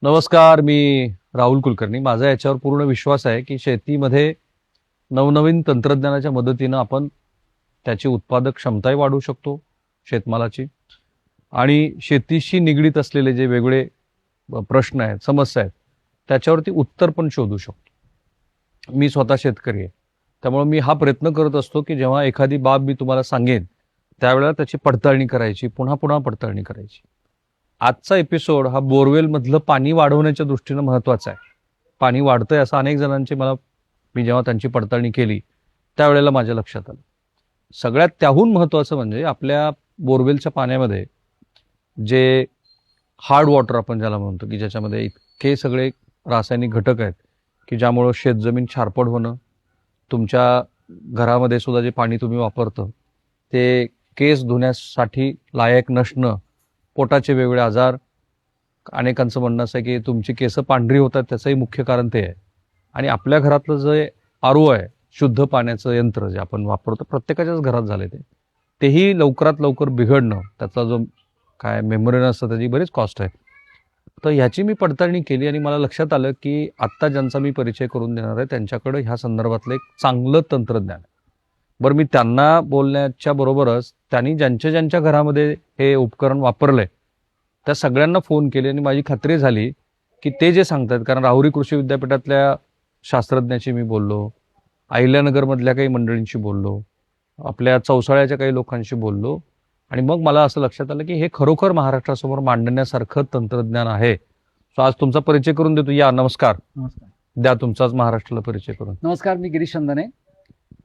नमस्कार. मी राहुल कुलकर्णी. माझा याच्यावर पूर्ण विश्वास आहे की शेतीमध्ये नवनवीन तंत्रज्ञानाच्या मदतीनं आपण त्याची उत्पादक क्षमताही वाढवू शकतो शेतमालाची, आणि शेतीशी निगडीत असलेले जे वेगळे प्रश्न आहेत, समस्या आहेत, त्याच्यावरती उत्तर पण शोधू शकतो. मी स्वतः शेतकरी आहे, त्यामुळे मी हा प्रयत्न करत असतो की जेव्हा एखादी बाब मी तुम्हाला सांगेन त्यावेळेला त्याची पडताळणी करायची, पुन्हा पुन्हा पडताळणी करायची. आजचा एपिसोड हा बोरवेलमधलं पाणी वाढवण्याच्या दृष्टीनं महत्त्वाचा आहे. पाणी वाढतंय असं अनेक जणांचे मी जेव्हा त्यांची पडताळणी केली त्यावेळेला माझ्या लक्षात आलं. सगळ्यात त्याहून महत्त्वाचं म्हणजे आपल्या बोरवेलच्या पाण्यामध्ये जे हार्ड वॉटर आपण ज्याला म्हणतो, की ज्याच्यामध्ये इतके सगळे रासायनिक घटक आहेत की ज्यामुळं शेतजमीन क्षारपड होणं, तुमच्या घरामध्ये सुद्धा जे पाणी तुम्ही वापरतं ते केस धुण्यासाठी लायक नसणं, पोटाचे वेगवेगळे आजार, अनेकांचं म्हणणं असं आहे की तुमची केस पांढरी होतात त्याचंही मुख्य कारण ते आहे. आणि आपल्या घरातलं जे आरो आहे, शुद्ध पाण्याचं यंत्र जे आपण वापरतो, प्रत्येकाच्याच घरात झाले तेही लवकरात लवकर बिघडणं, त्याचा जो काय मेमरी असतं त्याची बरीच कॉस्ट आहे. तर ह्याची मी पडताळणी केली आणि मला लक्षात आलं की आत्ता ज्यांचा मी परिचय करून देणार आहे त्यांच्याकडे ह्या संदर्भातलं एक चांगलं तंत्रज्ञान आहे. बरं, मी त्यांना बोलण्याच्या बरोबरच त्यांनी ज्यांच्या ज्यांच्या घरामध्ये हे उपकरण वापरलंय त्या सगळ्यांना फोन केले आणि माझी खात्री झाली की ते जे सांगतात, कारण राहुरी कृषी विद्यापीठातल्या शास्त्रज्ञाशी मी बोललो, अहिल्यानगरमधल्या काही मंडळींशी बोललो, आपल्या चौसाळ्याच्या काही लोकांशी बोललो, आणि मग मला असं लक्षात आलं की हे खरोखर महाराष्ट्रासमोर मांडण्यासारखं तंत्रज्ञान आहे. सो आज तुमचा परिचय करून देतो. या, नमस्कार. नमस्कार. द्या तुमचाच महाराष्ट्राला परिचय करून. नमस्कार, मी गिरीश चंदने.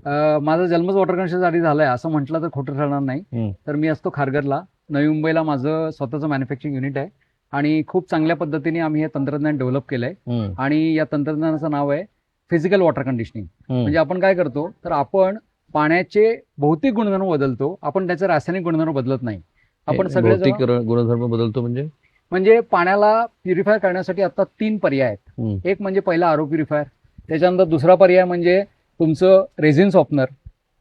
माझा जन्मच वॉटर कनेक्शनसाठी झालाय असं म्हटलं तर खोटं ठरणार नाही. तर मी असतो खारघरला, नवी मुंबईला माझं स्वतःचं मॅन्युफॅक्चरिंग युनिट आहे आणि खूप चांगल्या पद्धतीने आम्ही हे तंत्रज्ञान डेव्हलप केलंय. आणि या तंत्रज्ञानाचं नाव आहे फिजिकल वॉटर कंडिशनिंग. म्हणजे आपण काय करतो तर आपण पाण्याचे भौतिक गुणधर्म बदलतो, आपण त्याचे रासायनिक गुणधर्म बदलत नाही. आपण सगळे भौतिक गुणधर्म बदलतो म्हणजे पाण्याला प्युरिफाय करण्यासाठी आता 3 पर्याय आहेत. एक म्हणजे पहिला आरो प्युरिफायर, त्याच्यानंतर दुसरा पर्याय म्हणजे तुमचं रेझिन सॉफ्टनर.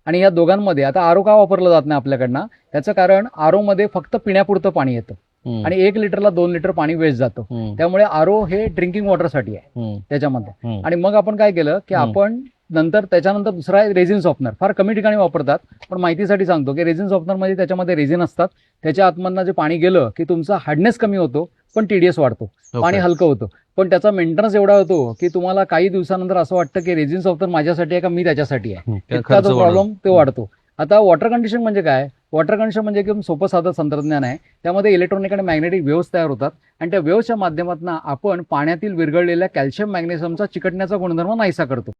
आणि या दोघांमध्ये आता आरो का वापरलं जात नाही आपल्याकडनं, त्याचं कारण आरो मध्ये फक्त पिण्यापुरतं पाणी येतं आणि 1 लिटरला 2 लिटर पाणी वेस्ट जातं. त्यामुळे आरो हे ड्रिंकिंग वॉटरसाठी आहे त्याच्यामध्ये. आणि मग आपण काय केलं की आपण त्याच्यानंतर दुसरा आहे रेझिन सॉफ्टनर. फार कमी ठिकाणी वापरतात, पण माहितीसाठी सांगतो की रेझिन सॉफ्टनर मध्ये त्याच्यामध्ये रेझिन असतात, त्याच्या आतमधनं जे पाणी गेलं की तुमचा हार्डनेस कमी होतो पण टीडीएस वाढतो, पाणी हलकं होतं, पण त्याचा मेंटेनन्स एवढा होतो की तुम्हाला काही दिवसानंतर असं वाटतं की रेझिन सॉफ्टनर माझ्यासाठी आहे का मी त्याच्यासाठी आहे, इतका तो प्रॉब्लेम तो वाढतो. आता वॉटर कंडिशन म्हणजे काय? वॉटर कंडिशन म्हणजे एकदम सोपं साधं तंत्रज्ञान आहे. त्यामध्ये इलेक्ट्रॉनिक आणि मॅग्नेटिक वेव्स तयार होतात आणि त्या वेव्सच्या माध्यमातून आपण पाण्यातील विरघळलेल्या कॅल्शियम मॅग्नेशियमचा चिकटण्याचा गुणधर्म नाहीसा करतो.